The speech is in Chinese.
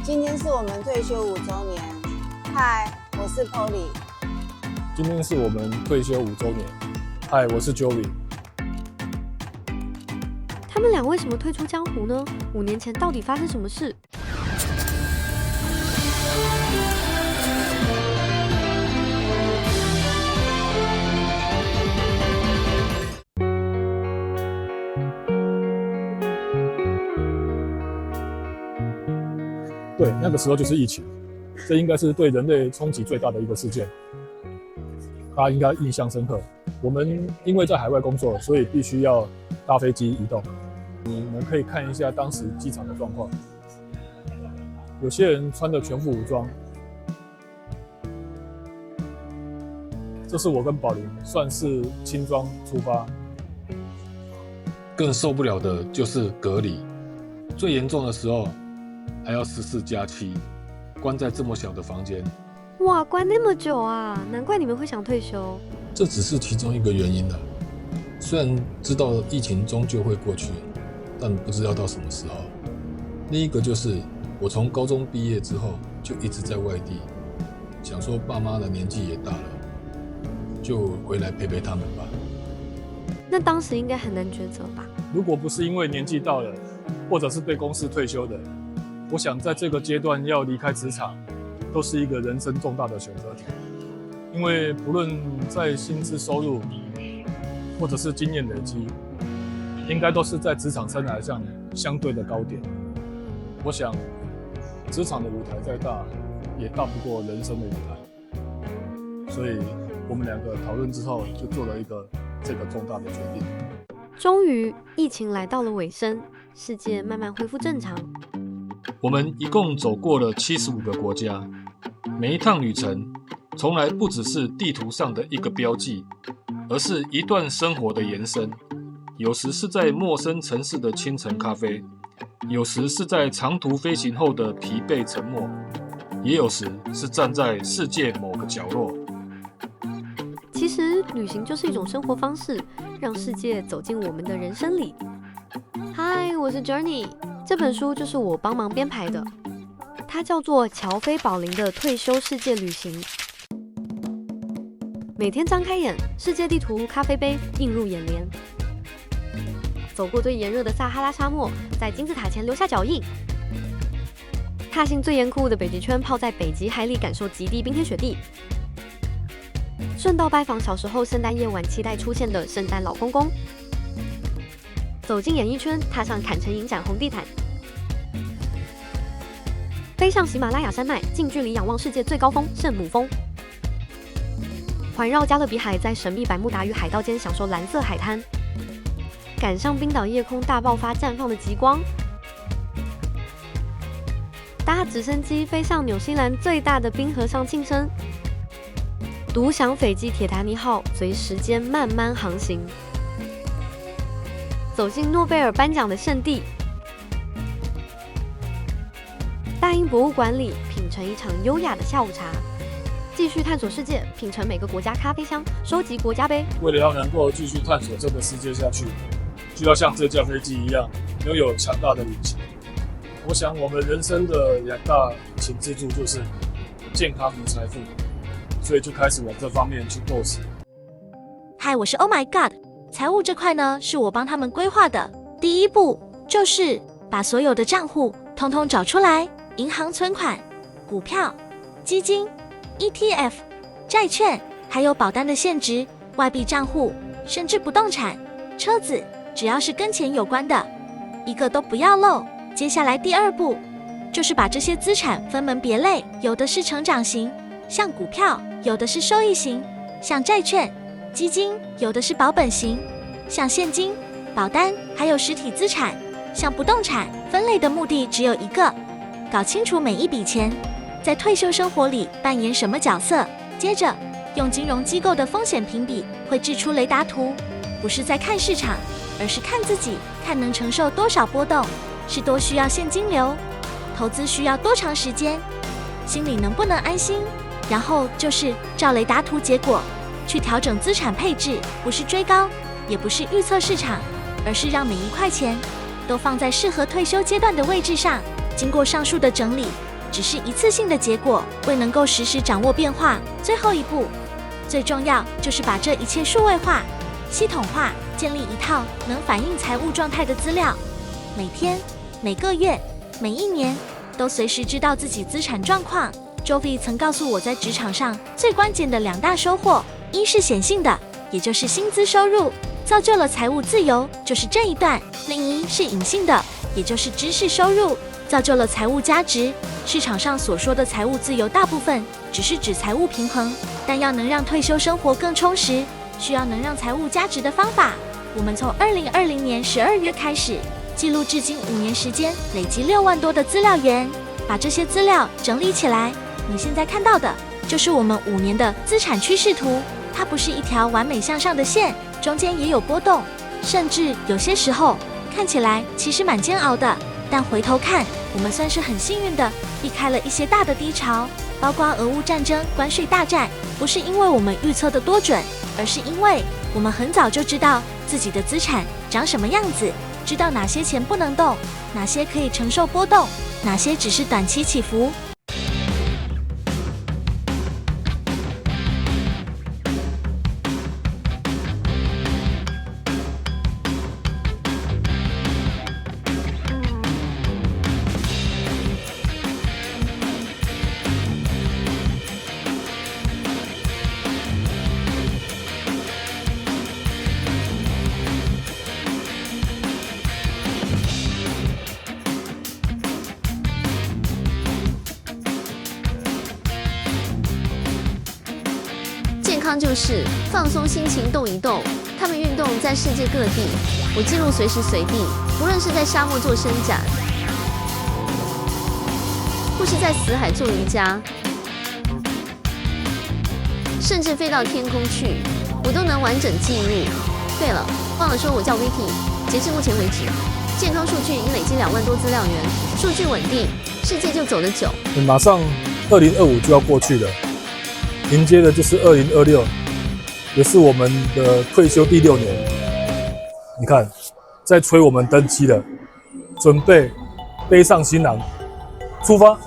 今天是我们退休5周年。嗨，我是 Polly。今天是我们退休5周年。嗨，我是 Joey。他们俩为什么退出江湖呢？5年前到底发生什么事？对，那个时候就是疫情，这应该是对人类冲击最大的一个事件，大家应该印象深刻。我们因为在海外工作，所以必须要搭飞机移动。你们可以看一下当时机场的状况，有些人穿的全副武装。这是我跟宝林算是轻装出发。更受不了的就是隔离，最严重的时候还要14+7，关在这么小的房间。哇，关那么久啊，难怪你们会想退休。这只是其中一个原因啦。虽然知道疫情终究会过去，但不知道到什么时候。另一个就是我从高中毕业之后就一直在外地，想说爸妈的年纪也大了，就回来陪陪他们吧。那当时应该很难抉择吧？如果不是因为年纪到了，或者是被公司退休的，我想在这个阶段要离开职场，都是一个人生重大的选择题。因为不论在薪资收入，或者是经验累积，应该都是在职场生涯上相对的高点。我想，职场的舞台再大，也大不过人生的舞台。所以，我们2个讨论之后，就做了这个重大的决定。终于，疫情来到了尾声，世界慢慢恢复正常。我们一共走过了75个国家，每一趟旅程从来不只是地图上的一个标记，而是一段生活的延伸。有时是在陌生城市的清晨咖啡，有时是在长途飞行后的疲惫沉默，也有时是站在世界某个角落。其实，旅行就是一种生活方式，让世界走进我们的人生里。嗨，我是 Journey。这本书就是我帮忙编排的，它叫做乔飞宝林的退休世界旅行。每天张开眼，世界地图、咖啡杯映入眼帘。走过最炎热的撒哈拉沙漠，在金字塔前留下脚印。踏进最严酷的北极圈，泡在北极海里，感受极地冰天雪地。顺道拜访小时候圣诞夜晚期待出现的圣诞老公公。走进演艺圈，踏上坎城影展红地毯，飞上喜马拉雅山脉，近距离仰望世界最高峰圣母峰，环绕加勒比海，在神秘百慕达与海盗间享受蓝色海滩，赶上冰岛夜空大爆发绽放的极光，搭直升机飞上纽西兰最大的冰河上庆生，独享斐济铁达尼号随时间慢慢航行。走进诺贝尔颁奖的圣地，大英博物馆里品尝一场优雅的下午茶，继续探索世界，品尝每个国家咖啡香，收集国家杯。为了要能够继续探索这个世界下去，就要像这架飞机一样，拥有强大的引擎。我想我们人生的2大引擎支柱就是健康与财富，所以就开始往这方面去构思。嗨，我是 Oh My God。财务这块呢，是我帮他们规划的。第一步就是把所有的账户通通找出来，银行存款、股票、基金、ETF、债券，还有保单的现值、外币账户，甚至不动产、车子，只要是跟钱有关的，一个都不要漏。接下来第2步就是把这些资产分门别类，有的是成长型，像股票；有的是收益型，像债券。基金有的是保本型，像现金、保单，还有实体资产，像不动产。分类的目的只有一个，搞清楚每一笔钱在退休生活里扮演什么角色。接着用金融机构的风险评比绘制出雷达图，不是在看市场，而是看自己，看能承受多少波动，是多需要现金流，投资需要多长时间，心里能不能安心。然后就是照雷达图结果去调整资产配置，不是追高，也不是预测市场，而是让每一块钱都放在适合退休阶段的位置上。经过上述的整理，只是一次性的结果，未能够实时掌握变化。最后一步，最重要就是把这一切数位化、系统化，建立一套能反映财务状态的资料，每天、每个月、每一年都随时知道自己资产状况。Jovi 曾告诉我，在职场上最关键的2大收获，一是显性的，也就是薪资收入，造就了财务自由，就是这一段；另一是隐性的，也就是知识收入，造就了财务价值。市场上所说的财务自由，大部分只是指财务平衡，但要能让退休生活更充实，需要能让财务价值的方法。我们从2020年12月开始，记录至今5年时间，累积6万多的资料源，把这些资料整理起来。你现在看到的就是我们5年的资产趋势图，它不是一条完美向上的线，中间也有波动，甚至有些时候看起来其实蛮煎熬的。但回头看，我们算是很幸运的，避开了一些大的低潮，包括俄乌战争、关税大战，不是因为我们预测的多准，而是因为我们很早就知道自己的资产长什么样子，知道哪些钱不能动，哪些可以承受波动，哪些只是短期起伏。健康就是放松心情，动一动。他们运动在世界各地，我记录随时随地，无论是在沙漠做伸展，或是在死海做瑜伽，甚至飞到天空去，我都能完整记录。对了，忘了说，我叫 Vicky。截至目前为止，健康数据已累积2万多资料源，数据稳定，世界就走得久。马上2025就要过去了，迎接的就是2026，也是我们的退休第6年。你看，在催我们登机了，准备背上行囊，出发。